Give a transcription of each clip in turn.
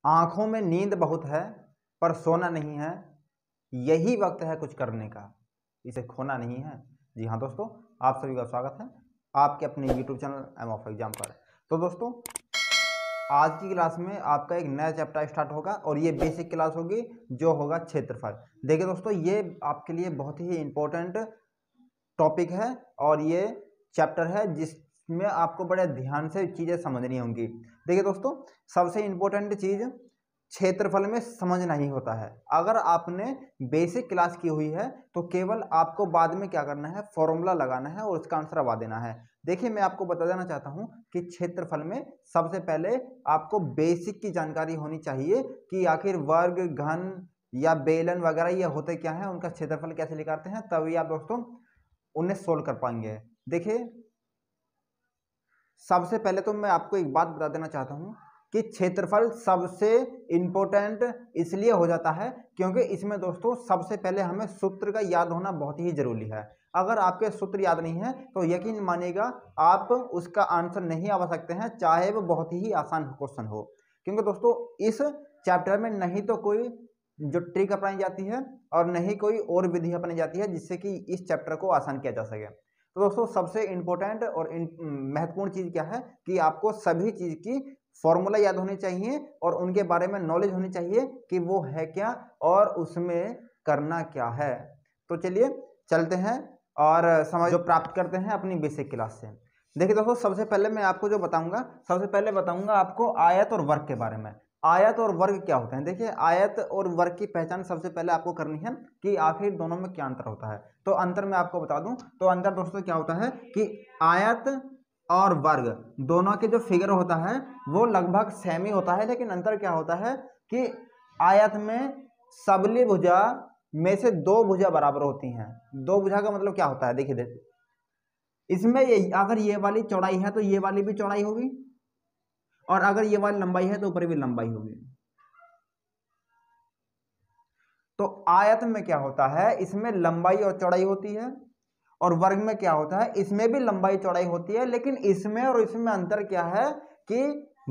आंखों में नींद बहुत है पर सोना नहीं है, यही वक्त है कुछ करने का, इसे खोना नहीं है। जी हाँ दोस्तों, आप सभी का स्वागत है आपके अपने YouTube channel aim of exam पर। तो दोस्तों, आज की क्लास में आपका एक नया चैप्टर स्टार्ट होगा और ये बेसिक क्लास होगी जो होगा क्षेत्रफल। देखिए दोस्तों, ये आपके लिए बहुत ही इम्पोर्टेंट टॉपिक है और ये चैप्टर है जिसमें आपको बड़े ध्यान से चीज़ें समझनी होंगी। देखिए दोस्तों, सबसे इम्पोर्टेंट चीज़ क्षेत्रफल में समझना ही होता है। अगर आपने बेसिक क्लास की हुई है तो केवल आपको बाद में क्या करना है, फॉर्मूला लगाना है और उसका आंसर बता देना है। देखिए, मैं आपको बता देना चाहता हूं कि क्षेत्रफल में सबसे पहले आपको बेसिक की जानकारी होनी चाहिए कि आखिर वर्ग, घन या बेलन वगैरह ये होते क्या हैं, उनका क्षेत्रफल कैसे निकालते हैं, तभी आप दोस्तों उन्हें सोल्व कर पाएंगे। देखिए, सबसे पहले तो मैं आपको एक बात बता देना चाहता हूं कि क्षेत्रफल सबसे इंपॉर्टेंट इसलिए हो जाता है क्योंकि इसमें दोस्तों सबसे पहले हमें सूत्र का याद होना बहुत ही जरूरी है। अगर आपके सूत्र याद नहीं है तो यकीन मानिएगा आप उसका आंसर नहीं आ सकते हैं, चाहे वो बहुत ही आसान क्वेश्चन हो। क्योंकि दोस्तों इस चैप्टर में नहीं तो कोई जो ट्रिक अपनाई जाती है और नहीं कोई और विधि अपनाई जाती है जिससे कि इस चैप्टर को आसान किया जा सके। तो दोस्तों, सबसे इंपॉर्टेंट और महत्वपूर्ण चीज़ क्या है कि आपको सभी चीज़ की फॉर्मूला याद होने चाहिए और उनके बारे में नॉलेज होनी चाहिए कि वो है क्या और उसमें करना क्या है। तो चलिए चलते हैं और समझ जो प्राप्त करते हैं अपनी बेसिक क्लास से। देखिए दोस्तों, सबसे पहले मैं आपको जो बताऊंगा, सबसे पहले बताऊंगा आपको आयत और वर्ग के बारे में। आयत और वर्ग क्या होते हैं? देखिए, आयत और वर्ग की पहचान सबसे पहले आपको करनी है कि आखिर दोनों में क्या अंतर होता है। तो अंतर मैं आपको बता दूं तो अंतर दोस्तों क्या होता है कि आयत और वर्ग दोनों के जो फिगर होता है वो लगभग सेम ही होता है, लेकिन अंतर क्या होता है कि आयत में सबली भुजा में से दो भुजा बराबर होती हैं। दो भुजा का मतलब क्या होता है? देखिए इसमें अगर ये वाली चौड़ाई है तो ये वाली भी चौड़ाई होगी और अगर ये वाली लंबाई है तो ऊपर भी लंबाई होगी। तो आयत में क्या होता है, इसमें लंबाई और चौड़ाई होती है, और वर्ग में क्या होता है, इसमें भी लंबाई चौड़ाई होती है, लेकिन इसमें और इसमें अंतर क्या है कि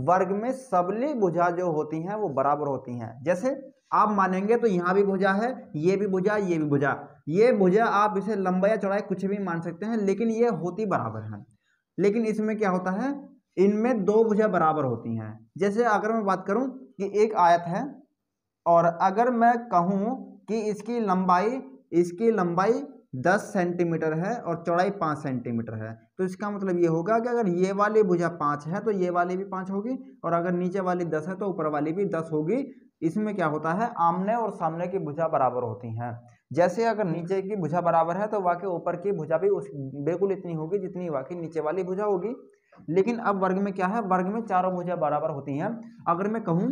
वर्ग में सबली भुजा जो होती हैं वो बराबर होती हैं। जैसे आप मानेंगे तो यहां भी भुजा है, ये भी भुजा, ये भी भुजा, ये भुजा आप इसे लंबाई या चौड़ाई कुछ भी मान सकते हैं, लेकिन ये होती बराबर है। लेकिन इसमें क्या होता है, इनमें दो भुजा बराबर होती हैं। जैसे अगर मैं बात करूं कि एक आयत है और अगर मैं कहूं कि इसकी लंबाई 10 सेंटीमीटर है और चौड़ाई 5 सेंटीमीटर है, तो इसका मतलब ये होगा कि अगर ये वाली भुजा 5 है तो ये वाली भी 5 होगी, और अगर नीचे वाली 10 है तो ऊपर वाली भी 10 होगी। इसमें क्या होता है, आमने और सामने की भुजा बराबर होती हैं। जैसे अगर नीचे की भुजा बराबर है तो वाकई ऊपर की भुजा भी उस बिल्कुल इतनी होगी जितनी वाकई नीचे वाली भुजा होगी। लेकिन अब वर्ग में क्या है, वर्ग में चारों भुजा बराबर होती हैं। अगर मैं कहूँ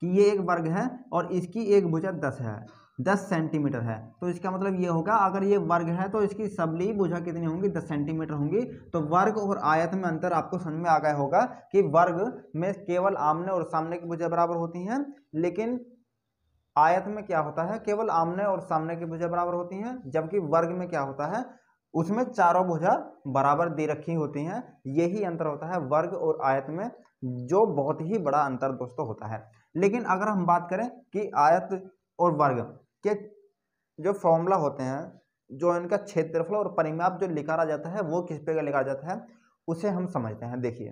कि ये एक वर्ग है और इसकी एक भुजा 10 है, 10 सेंटीमीटर है, तो इसका मतलब ये होगा अगर ये वर्ग है तो इसकी सबली भुजा कितनी होंगी, 10 सेंटीमीटर होंगी। तो वर्ग और आयत में अंतर आपको समझ में आ गया होगा कि वर्ग में केवल आमने और सामने की भुजा बराबर होती हैं, लेकिन आयत में क्या होता है, केवल आमने और सामने की भुजा बराबर होती हैं, जबकि वर्ग में क्या होता है, उसमें चारों भुजा बराबर दे रखी होती हैं। यही अंतर होता है वर्ग और आयत में, जो बहुत ही बड़ा अंतर दोस्तों होता है। लेकिन अगर हम बात करें कि आयत और वर्ग के जो फॉर्मूला होते हैं, जो इनका क्षेत्रफल और परिमाप जो लिखा जाता है वो किस पे लिखा जाता है, उसे हम समझते हैं। देखिए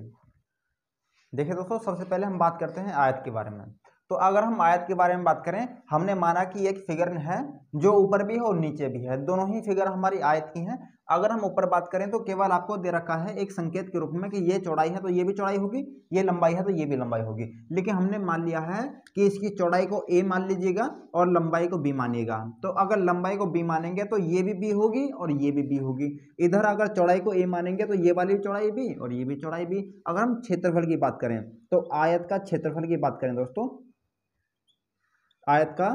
दोस्तों, सबसे पहले हम बात करते हैं आयत के बारे में। तो अगर हम आयत के बारे में बात करें, हमने माना कि एक फिगर है जो ऊपर भी है और नीचे भी है, दोनों ही फिगर हमारी आयत की हैं। अगर हम ऊपर बात करें तो केवल आपको दे रखा है एक संकेत के रूप में कि ये चौड़ाई है तो ये भी चौड़ाई होगी, ये लंबाई है तो ये भी लंबाई होगी। लेकिन हमने मान लिया है कि इसकी चौड़ाई को a मान लीजिएगा और लंबाई को b मानिएगा। तो अगर लंबाई को b मानेंगे तो ये भी b होगी और ये भी b होगी। इधर अगर चौड़ाई को a मानेंगे तो ये वाली चौड़ाई b और ये भी चौड़ाई b। अगर हम क्षेत्रफल की बात करें तो आयत का क्षेत्रफल की बात करें दोस्तों, आयत का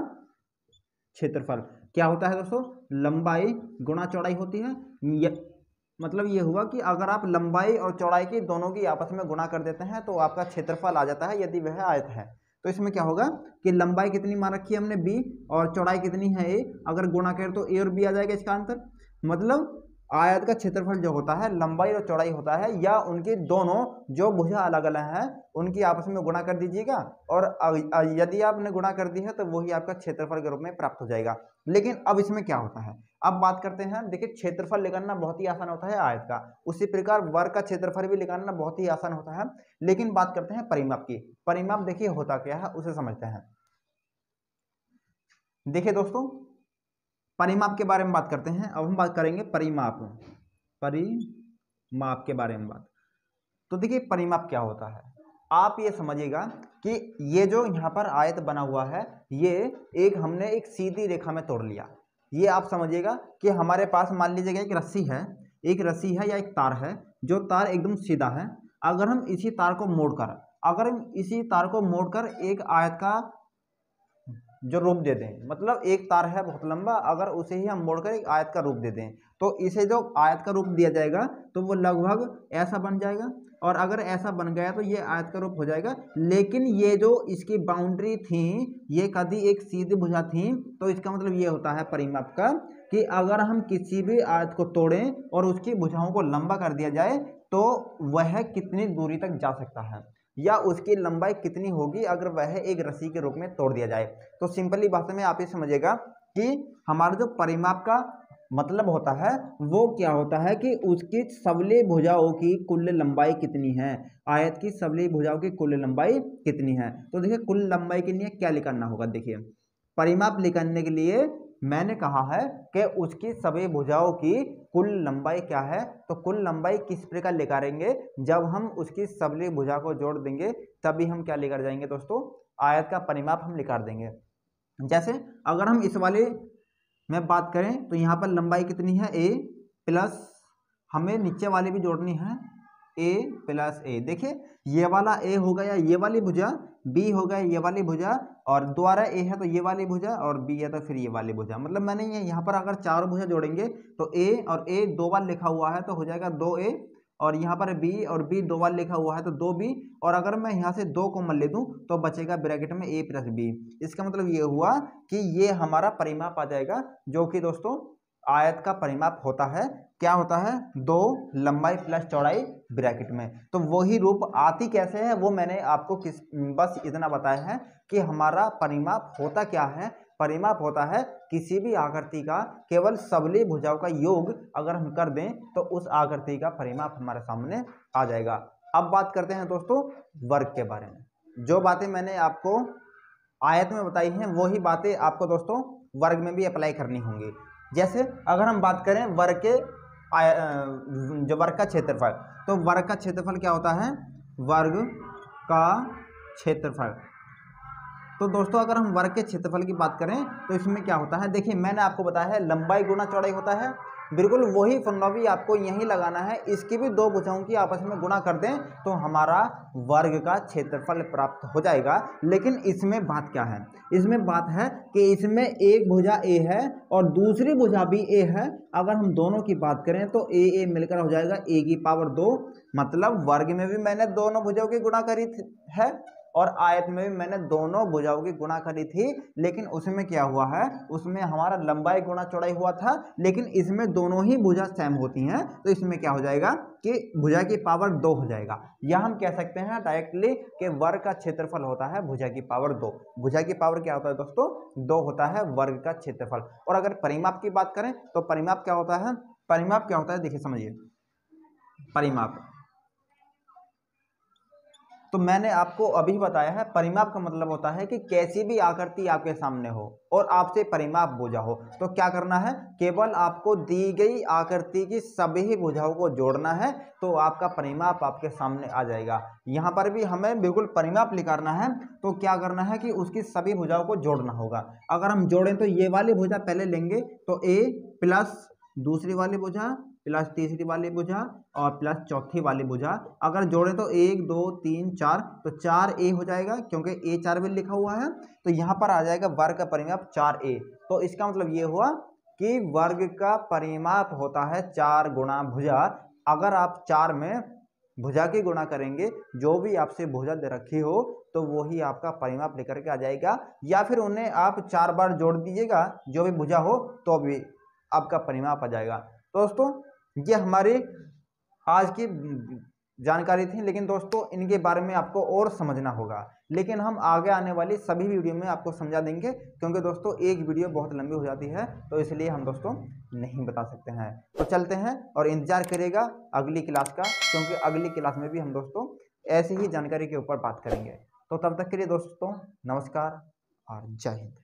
क्षेत्रफल क्या होता है दोस्तों, लंबाई गुणा चौड़ाई होती है। मतलब ये हुआ कि अगर आप लंबाई और चौड़ाई की दोनों की आपस में गुणा कर देते हैं तो आपका क्षेत्रफल आ जाता है, यदि वह आयत है। तो इसमें क्या होगा कि लंबाई कितनी मान रखी है हमने b और चौड़ाई कितनी है a, अगर गुणा करें तो a और b आ जाएगा इसका अंतर। मतलब आयत का क्षेत्रफल जो होता है लंबाई और चौड़ाई होता है, या उनकी दोनों जो भुजा अलग अलग हैं उनकी आपस में गुणा कर दीजिएगा, और यदि आपने गुणा कर दी है तो वही आपका क्षेत्रफल के रूप में प्राप्त हो जाएगा। लेकिन अब इसमें क्या होता है, अब बात करते हैं। देखिए क्षेत्रफल निकालना बहुत ही आसान होता है आयत का, उसी प्रकार वर्ग का क्षेत्रफल भी निकालना बहुत ही आसान होता है। लेकिन बात करते हैं परिमाप की। परिमाप देखिए होता क्या है उसे समझते हैं। देखिए दोस्तों, परिमाप के बारे में बात करते हैं। अब हम बात करेंगे परिमाप के बारे में बात। तो देखिए परिमाप क्या होता है, आप ये समझिएगा कि ये जो यहाँ पर आयत बना हुआ है ये हमने एक सीधी रेखा में तोड़ लिया। ये आप समझिएगा कि हमारे पास मान लीजिएगा एक रस्सी है या एक तार है, जो तार एकदम सीधा है। अगर हम इसी तार को मोड़कर एक आयत का जो रूप दे दें, मतलब एक तार है बहुत लंबा, अगर उसे ही हम मोड़कर एक आयत का रूप दे दें तो इसे जो आयत का रूप दिया जाएगा तो वो लगभग ऐसा बन जाएगा। और अगर ऐसा बन गया तो ये आयत का रूप हो जाएगा। लेकिन ये जो इसकी बाउंड्री थी ये कभी एक सीधी भुजा थी, तो इसका मतलब ये होता है परिमाप का कि अगर हम किसी भी आयत को तोड़ें और उसकी भुजाओं को लंबा कर दिया जाए तो वह कितनी दूरी तक जा सकता है, या उसकी लंबाई कितनी होगी अगर वह एक रस्सी के रूप में तोड़ दिया जाए। तो सिंपली भाषा में आप ये समझिएगा कि हमारा जो परिमाप का मतलब होता है वो क्या होता है कि उसकी सबली भुजाओं की कुल लंबाई कितनी है, आयत की सबली भुजाओं की कुल लंबाई कितनी है। तो देखिए कुल लंबाई के लिए क्या निकालना होगा, देखिए परिमाप निकालने के लिए मैंने कहा है कि उसकी सभी भुजाओं की कुल लंबाई क्या है। तो कुल लंबाई किस प्रकार निकालेंगे, जब हम उसकी सबली भुजा को जोड़ देंगे तभी हम क्या लेकर जाएंगे दोस्तों, आयत का परिमाप हम निकाल देंगे। जैसे अगर हम इस वाले में बात करें तो यहाँ पर लंबाई कितनी है a प्लस, हमें नीचे वाली भी जोड़नी है a प्लस a। देखिए ये वाला a हो गया ये वाली भुजा, b हो गया ये वाली भुजा, और दोबारा a है तो ये वाली भुजा, और b है तो फिर ये वाली भुजा। मतलब मैंने ये यहाँ पर अगर चारों भुजा जोड़ेंगे तो a और a दो बार लिखा हुआ है तो हो जाएगा 2a, और यहाँ पर b और b दो बार लिखा हुआ है तो 2b, और अगर मैं यहाँ से 2 कॉमन ले दूँ तो बचेगा ब्रैकेट में a प्लस b। इसका मतलब ये हुआ कि ये हमारा परिमाप आ जाएगा, जो कि दोस्तों आयत का परिमाप होता है। क्या होता है, 2 लंबाई प्लस चौड़ाई ब्रैकेट में। तो वही रूप आती कैसे है वो मैंने आपको बस इतना बताया है कि हमारा परिमाप होता क्या है। परिमाप होता है किसी भी आकृति का केवल सबली भुजाओं का योग अगर हम कर दें तो उस आकृति का परिमाप हमारे सामने आ जाएगा। अब बात करते हैं दोस्तों वर्ग के बारे में। जो बातें मैंने आपको आयत में बताई हैं वही बातें आपको दोस्तों वर्ग में भी अप्लाई करनी होंगी। जैसे अगर हम बात करें वर्ग के जो वर्ग का क्षेत्रफल, तो वर्ग का क्षेत्रफल क्या होता है, वर्ग का क्षेत्रफल। तो दोस्तों अगर हम वर्ग के क्षेत्रफल की बात करें तो इसमें क्या होता है, देखिए मैंने आपको बताया है लंबाई गुना चौड़ाई होता है। बिल्कुल वही फंडा भी आपको यहीं लगाना है, इसकी भी दो भुजाओं की आपस में गुणा कर दें तो हमारा वर्ग का क्षेत्रफल प्राप्त हो जाएगा। लेकिन इसमें बात क्या है, इसमें बात है कि इसमें एक भुजा a है और दूसरी भुजा भी a है। अगर हम दोनों की बात करें तो a मिलकर हो जाएगा a की पावर 2। मतलब वर्ग में भी मैंने दोनों भुजाओं की गुणा करी है और आयत में भी मैंने दोनों भुजाओं की गुणा करी थी। लेकिन उसमें क्या हुआ है, उसमें हमारा लंबाई गुणा चौड़ाई हुआ था, लेकिन इसमें दोनों ही भुजा सेम होती हैं। तो इसमें क्या हो जाएगा कि भुजा की पावर 2 हो जाएगा, या हम कह सकते हैं डायरेक्टली कि वर्ग का क्षेत्रफल होता है भुजा की पावर 2। भुजा की पावर क्या होता है दोस्तों, 2 होता है वर्ग का क्षेत्रफल। और अगर परिमाप की बात करें तो परिमाप क्या होता है, परिमाप क्या होता है देखिए समझिए। परिमाप तो मैंने आपको अभी बताया है, परिमाप का मतलब होता है कि कैसी भी आकृति आपके सामने हो और आपसे परिमाप भुजा हो तो क्या करना है, केवल आपको दी गई आकृति की सभी भुजाओं को जोड़ना है तो आपका परिमाप आपके सामने आ जाएगा। यहाँ पर भी हमें बिल्कुल परिमाप निकालना है तो क्या करना है कि उसकी सभी भुजाओं को जोड़ना होगा। अगर हम जोड़ें तो ये वाली भुजा पहले लेंगे तो a प्लस दूसरी वाली भुजा प्लस तीसरी वाली भुजा और प्लस चौथी वाली भुजा। अगर जोड़ें तो 1 2 3 4 तो 4a हो जाएगा, क्योंकि a 4 भी लिखा हुआ है तो यहाँ पर आ जाएगा वर्ग का परिमाप 4a। तो इसका मतलब ये हुआ कि वर्ग का परिमाप होता है 4 गुणा भुजा। अगर आप 4 में भुजा की गुणा करेंगे, जो भी आपसे भुजा दे रखी हो तो वही आपका परिमाप लेकर के आ जाएगा, या फिर उन्हें आप 4 बार जोड़ दीजिएगा जो भी भुजा हो तो भी आपका परिमाप आ जाएगा। दोस्तों ये हमारी आज की जानकारी थी, लेकिन दोस्तों इनके बारे में आपको और समझना होगा, लेकिन हम आगे आने वाली सभी वीडियो में आपको समझा देंगे, क्योंकि दोस्तों एक वीडियो बहुत लंबी हो जाती है, तो इसलिए हम दोस्तों नहीं बता सकते हैं। तो चलते हैं और इंतजार करिएगा अगली क्लास का, क्योंकि अगली क्लास में भी हम दोस्तों ऐसी ही जानकारी के ऊपर बात करेंगे। तो तब तक के लिए दोस्तों नमस्कार और जय हिंद।